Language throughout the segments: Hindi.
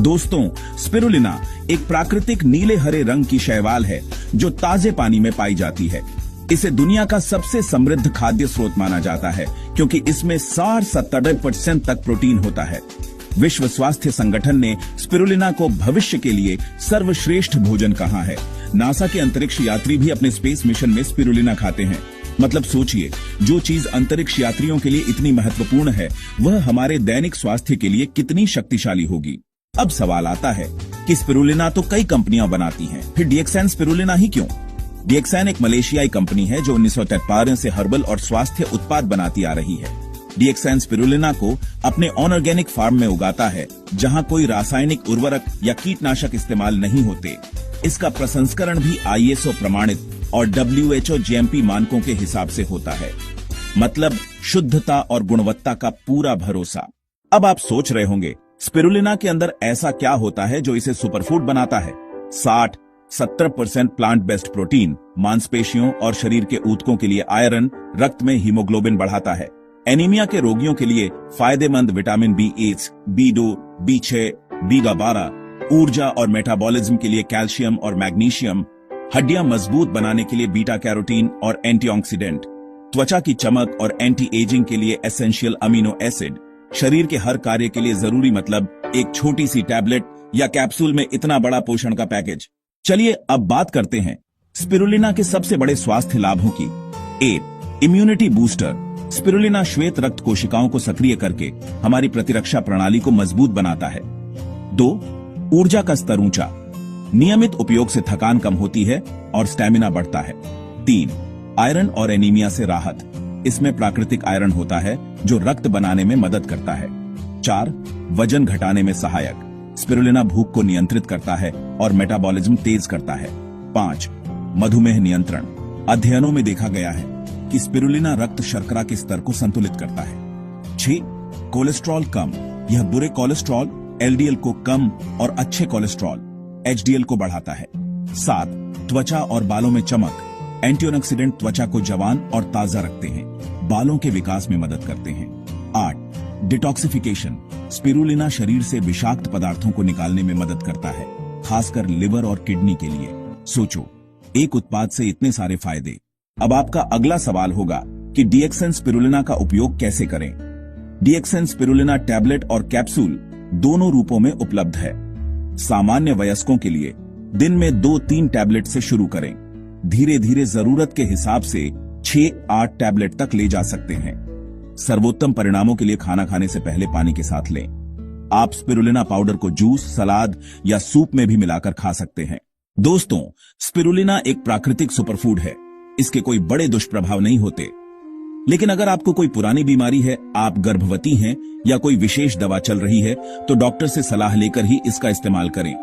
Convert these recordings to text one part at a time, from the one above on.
दोस्तों, स्पिरुलिना एक प्राकृतिक नीले हरे रंग की शैवाल है जो ताजे पानी में पाई जाती है। इसे दुनिया का सबसे समृद्ध खाद्य स्रोत माना जाता है क्योंकि इसमें 60-70% तक प्रोटीन होता है। विश्व स्वास्थ्य संगठन ने स्पिरुलिना को भविष्य के लिए सर्वश्रेष्ठ भोजन कहा है। नासा के अंतरिक्ष यात्री भी अपने स्पेस मिशन में स्पिरुलिना खाते हैं। मतलब सोचिए, जो चीज अंतरिक्ष यात्रियों के लिए इतनी महत्वपूर्ण है वह हमारे दैनिक स्वास्थ्य के लिए कितनी शक्तिशाली होगी। अब सवाल आता है कि स्पिरुलिना तो कई कंपनियां बनाती हैं, फिर डीएक्सएन स्पिरुलिना ही क्यों? डीएक्सएन एक मलेशियाई कंपनी है जो 1953 से हर्बल और स्वास्थ्य उत्पाद बनाती आ रही है। डीएक्सएन स्पिरुलिना को अपने ऑर्गेनिक फार्म में उगाता है जहां कोई रासायनिक उर्वरक या कीटनाशक इस्तेमाल नहीं होते। इसका प्रसंस्करण भी आईएसओ प्रमाणित और डब्ल्यूएचओ जीएमपी मानकों के हिसाब से होता है। मतलब शुद्धता और गुणवत्ता का पूरा भरोसा। अब आप सोच रहे होंगे, स्पिरुलिना के अंदर ऐसा क्या होता है जो इसे सुपरफूड बनाता है? 60-70% प्लांट बेस्ड प्रोटीन मांसपेशियों और शरीर के ऊतकों के लिए आयरन, रक्त में हीमोग्लोबिन बढ़ाता है। एनीमिया के रोगियों के लिए फायदेमंद vitamin B8, B2, B6, B12, ऊर्जा और मेटाबॉलिज्म के लिए कैल्शियम और मैग्नीशियम, हड्डियां मजबूत बनाने के लिए बीटा कैरोटीन और एंटीऑक्सीडेंट, त्वचा की चमक और एंटी एजिंग के लिए एसेंशियल अमीनो एसिड, शरीर के हर कार्य के लिए जरूरी मतलब एक छोटी सी टैबलेट या कैप्सूल में इतना बड़ा पोषण का पैकेज। चलिए अब बात करते हैं स्पिरुलिना के सबसे बड़े स्वास्थ्य लाभों की। 1. Immunity booster. स्पिरुलिना श्वेत रक्त कोशिकाओं को सक्रिय करके हमारी प्रतिरक्षा प्रणाली को मजबूत बनाता है। 2. ऊर्जा का स्तर ऊंचा। नियमित उपयोग से थकान कम होती है और स्टैमिना बढ़ता है। 3. आयरन और एनीमिया से राहत। इसमें प्राकृतिक आयरन होता है जो रक्त बनाने में मदद करता है। 4. वजन घटाने में सहायक। स्पिरुलिना भूख को नियंत्रित करता है और मेटाबॉलिज्म तेज करता है। 5. मधुमेह नियंत्रण। अध्ययनों में देखा गया है कि स्पिरुलिना रक्त शर्करा के स्तर को संतुलित करता है। 6. कोलेस्ट्रॉल कम। यह बुरे कोलेस्ट्रॉल एलडीएल को कम और अच्छे कोलेस्ट्रॉल एचडीएल को बढ़ाता है। 7. त्वचा और बालों में चमक। एंटीऑक्सीडेंट त्वचा को जवान और ताजा रखते हैं, बालों के विकास में मदद करते हैं। 8. डिटॉक्सिफिकेशन। स्पिरुलिना शरीर से विषाक्त पदार्थों को निकालने में मदद करता है, खासकर लिवर और किडनी के लिए। सोचो, एक उत्पाद से इतने सारे फायदे। अब आपका अगला सवाल होगा कि डीएक्सएन स्पिरुलिना का उपयोग कैसे करें? डीएक्सएन स्पिरुलिना टैबलेट और कैप्सूल दोनों रूपों में उपलब्ध है। सामान्य वयस्कों के लिए दिन में 2-3 टैबलेट से शुरू करें। धीरे धीरे जरूरत के हिसाब से 6-8 टैबलेट तक ले जा सकते हैं। सर्वोत्तम परिणामों के लिए खाना खाने से पहले पानी के साथ लें। आप स्पिरुलिना पाउडर को जूस, सलाद या सूप में भी मिलाकर खा सकते हैं। दोस्तों, स्पिरुलिना एक प्राकृतिक सुपरफूड है। इसके कोई बड़े दुष्प्रभाव नहीं होते। लेकिन अगर आपको कोई पुरानी बीमारी है, आप गर्भवती हैं या कोई विशेष दवा चल रही है तो डॉक्टर से सलाह लेकर ही इसका इस्तेमाल करें।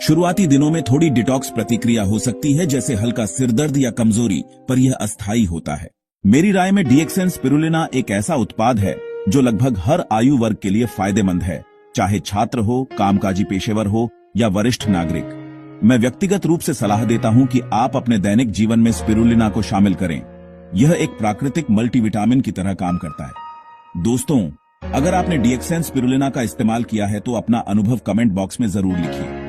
शुरुआती दिनों में थोड़ी डिटॉक्स प्रतिक्रिया हो सकती है, जैसे हल्का सिरदर्द या कमजोरी, पर यह अस्थायी होता है। मेरी राय में डीएक्सएन स्पिरुलिना एक ऐसा उत्पाद है जो लगभग हर आयु वर्ग के लिए फायदेमंद है, चाहे छात्र हो, कामकाजी पेशेवर हो या वरिष्ठ नागरिक। मैं व्यक्तिगत रूप से सलाह देता हूं कि आप अपने दैनिक जीवन में स्पिरुलिना को शामिल करें। यह एक प्राकृतिक मल्टीविटामिन की तरह काम करता है। दोस्तों, अगर आपने डीएक्सएन स्पिरुलिना का इस्तेमाल किया है तो अपना अनुभव कमेंट बॉक्स में जरूर लिखिए।